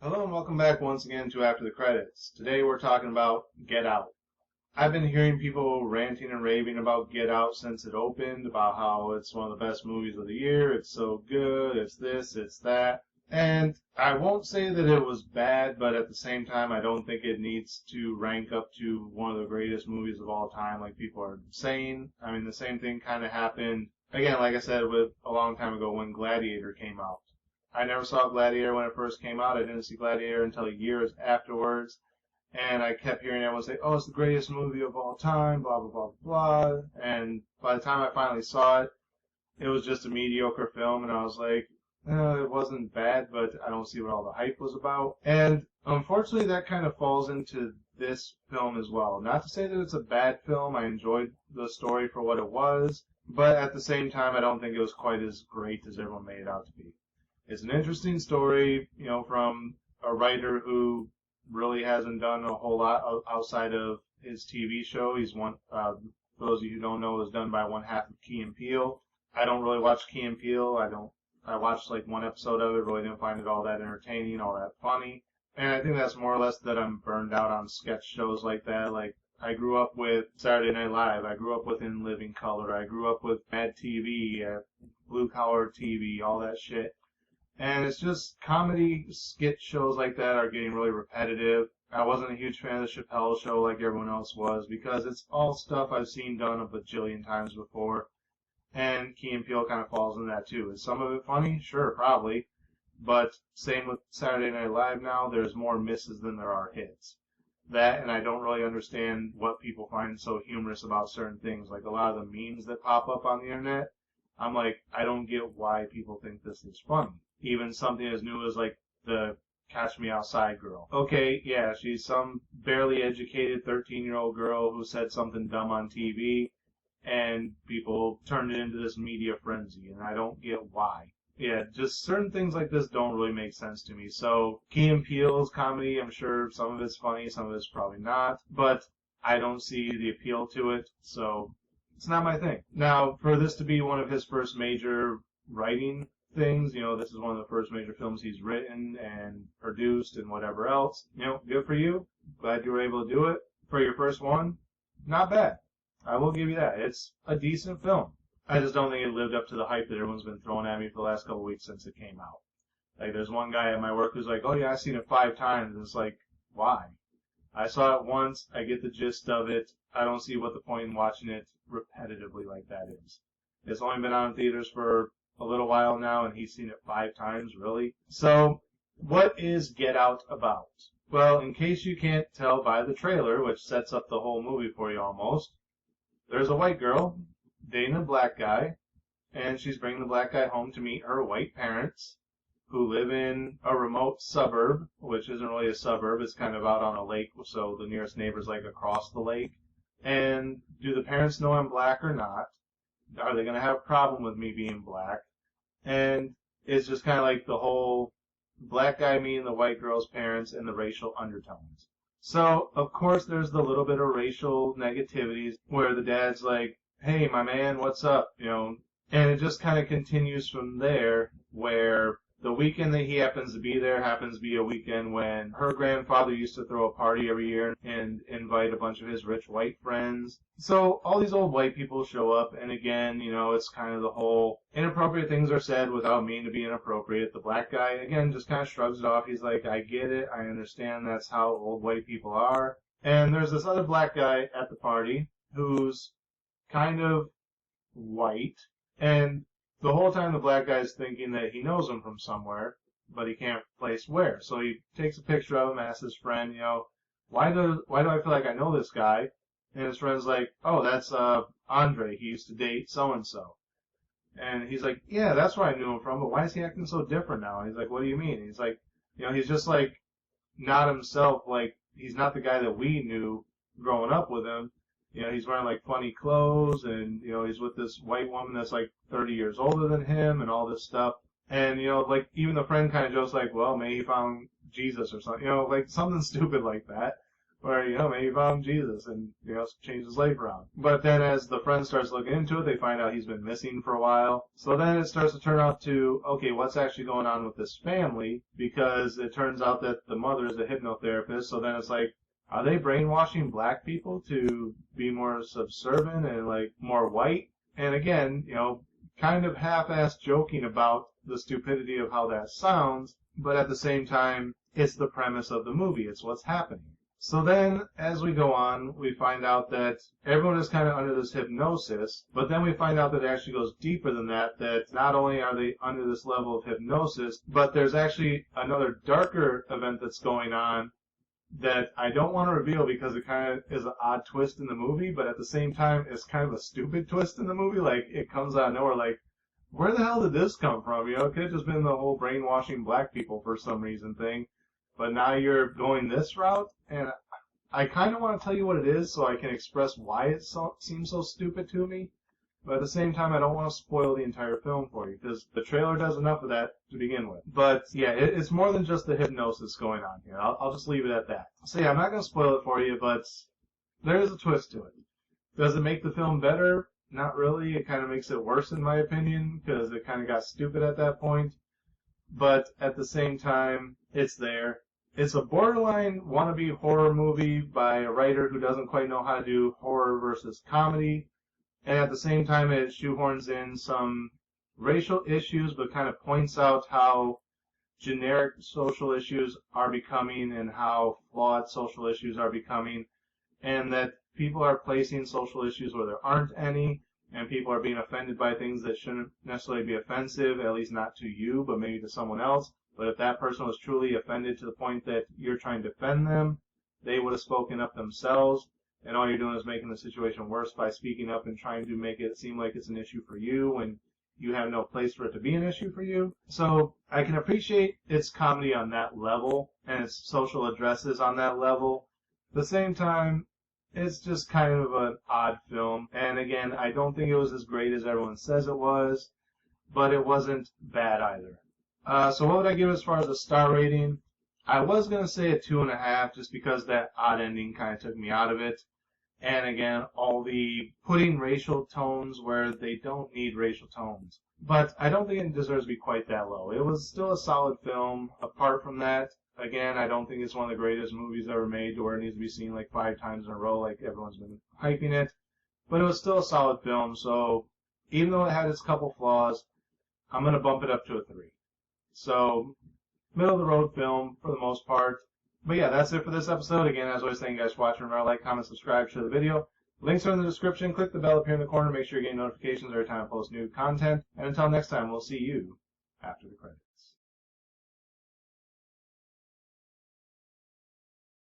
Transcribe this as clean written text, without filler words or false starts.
Hello and welcome back once again to After the Credits. Today we're talking about Get Out. I've been hearing people ranting and raving about Get Out since it opened, about how it's one of the best movies of the year, it's so good, it's this, it's that. And I won't say that it was bad, but at the same time I don't think it needs to rank up to one of the greatest movies of all time like people are saying. I mean, the same thing kind of happened, again, like I said, with a long time ago when Gladiator came out. I never saw Gladiator when it first came out. I didn't see Gladiator until years afterwards. And I kept hearing everyone say, oh, it's the greatest movie of all time, blah, blah, blah, blah. And by the time I finally saw it, it was just a mediocre film. And I was like, it wasn't bad, but I don't see what all the hype was about. And unfortunately, that kind of falls into this film as well. Not to say that it's a bad film. I enjoyed the story for what it was. But at the same time, I don't think it was quite as great as everyone made it out to be. It's an interesting story, from a writer who really hasn't done a whole lot outside of his TV show. He's for those of you who don't know, is done by one half of Key and Peele. I don't really watch Key and Peele. I watched like one episode of it, really didn't find it all that entertaining, all that funny. And I think that's more or less that I'm burned out on sketch shows like that. Like, I grew up with Saturday Night Live. I grew up with In Living Color. I grew up with Mad TV, Blue Collar TV, all that shit. And it's just comedy skit shows like that are getting really repetitive. I wasn't a huge fan of the Chappelle Show like everyone else was because it's all stuff I've seen done a bajillion times before. And Key and Peele kind of falls in that too. Is some of it funny? Sure, probably. But same with Saturday Night Live now, there's more misses than there are hits. That, and I don't really understand what people find so humorous about certain things. Like a lot of the memes that pop up on the internet, I'm like, I don't get why people think this is funny. Even something as new as like the Catch Me Outside girl. Okay, yeah, she's some barely educated 13-year-old girl who said something dumb on TV, and people turned it into this media frenzy, and I don't get why. Yeah, just certain things like this don't really make sense to me. So, Key and Peele's comedy, I'm sure some of it's funny, some of it's probably not, but I don't see the appeal to it, so it's not my thing. Now, for this to be one of his first major writing things, this is one of the first major films he's written and produced and whatever else. Good for you. Glad you were able to do it. For your first one, not bad. I will give you that. It's a decent film. I just don't think it lived up to the hype that everyone's been throwing at me for the last couple of weeks since it came out. Like, there's one guy at my work who's like, oh yeah, I've seen it 5 times. And it's like, why? I saw it once. I get the gist of it. I don't see what the point in watching it repetitively like that is. It's only been on in theaters for a little while now, and he's seen it 5 times, really. So, what is Get Out about? Well, in case you can't tell by the trailer, which sets up the whole movie for you almost, there's a white girl dating a black guy, and she's bringing the black guy home to meet her white parents, who live in a remote suburb, which isn't really a suburb, it's kind of out on a lake, so the nearest neighbor's like across the lake. And do the parents know I'm black or not? Are they going to have a problem with me being black? And it's just kind of like the whole black guy meeting the white girl's parents and the racial undertones. So, of course, there's the little bit of racial negativities where the dad's like, hey, my man, what's up? And it just kind of continues from there where the weekend that he happens to be there happens to be a weekend when her grandfather used to throw a party every year and invite a bunch of his rich white friends. So all these old white people show up, and again, it's kind of the whole inappropriate things are said without meaning to be inappropriate. The black guy, again, just kind of shrugs it off. He's like, I get it. I understand that's how old white people are. And there's this other black guy at the party who's kind of white, and the whole time the black guy's thinking that he knows him from somewhere, but he can't place where. So he takes a picture of him, asks his friend, why do I feel like I know this guy? And his friend's like, oh, that's Andre. He used to date so-and-so. And he's like, yeah, that's where I knew him from, but why is he acting so different now? And he's like, what do you mean? And he's like, he's just like not himself. Like, he's not the guy that we knew growing up with him. He's wearing like funny clothes, and he's with this white woman that's like 30 years older than him, and all this stuff. And like even the friend kind of jokes like, well, maybe he found Jesus or something, like something stupid like that. where, maybe he found Jesus and, changed his life around. But then as the friend starts looking into it, they find out he's been missing for a while. So then it starts to turn out to, okay, what's actually going on with this family? Because it turns out that the mother is a hypnotherapist, so then it's like, are they brainwashing black people to be more subservient and, more white? And again, kind of half-assed joking about the stupidity of how that sounds, but at the same time, it's the premise of the movie. It's what's happening. So then, as we go on, we find out that everyone is kind of under this hypnosis, but then we find out that it actually goes deeper than that, that not only are they under this level of hypnosis, but there's actually another darker event that's going on that I don't want to reveal because it kind of is an odd twist in the movie, but at the same time, it's kind of a stupid twist in the movie. Like, it comes out of nowhere, like, where the hell did this come from? It could have just been the whole brainwashing black people for some reason thing, but now you're going this route, and I kind of want to tell you what it is so I can express why it seems so stupid to me, but at the same time, I don't want to spoil the entire film for you, because the trailer does enough of that to begin with. But, yeah, it's more than just the hypnosis going on here. I'll just leave it at that. So, yeah, I'm not going to spoil it for you, but there is a twist to it. Does it make the film better? Not really. It kind of makes it worse, in my opinion, because it kind of got stupid at that point. But, at the same time, it's there. It's a borderline wannabe horror movie by a writer who doesn't quite know how to do horror versus comedy. And at the same time, it shoehorns in some racial issues, but kind of points out how generic social issues are becoming and how flawed social issues are becoming, and that people are placing social issues where there aren't any, and people are being offended by things that shouldn't necessarily be offensive, at least not to you, but maybe to someone else. But if that person was truly offended to the point that you're trying to defend them, they would have spoken up themselves. And all you're doing is making the situation worse by speaking up and trying to make it seem like it's an issue for you when you have no place for it to be an issue for you. So I can appreciate its comedy on that level and its social addresses on that level. At the same time, it's just kind of an odd film. And again, I don't think it was as great as everyone says it was, but it wasn't bad either. So what would I give as far as a star rating? I was going to say a 2.5 just because that odd ending kind of took me out of it. And again, all the putting racial tones where they don't need racial tones. But I don't think it deserves to be quite that low. It was still a solid film. Apart from that, again, I don't think it's one of the greatest movies ever made to where it needs to be seen like 5 times in a row like everyone's been hyping it. But it was still a solid film, so even though it had its couple flaws, I'm going to bump it up to a 3. So, middle of the road film for the most part. But yeah, that's it for this episode. Again, as always, thank you guys for watching. Remember to like, comment, subscribe, share the video. Links are in the description. Click the bell up here in the corner. Make sure you're getting notifications every time I post new content. And until next time, we'll see you after the credits.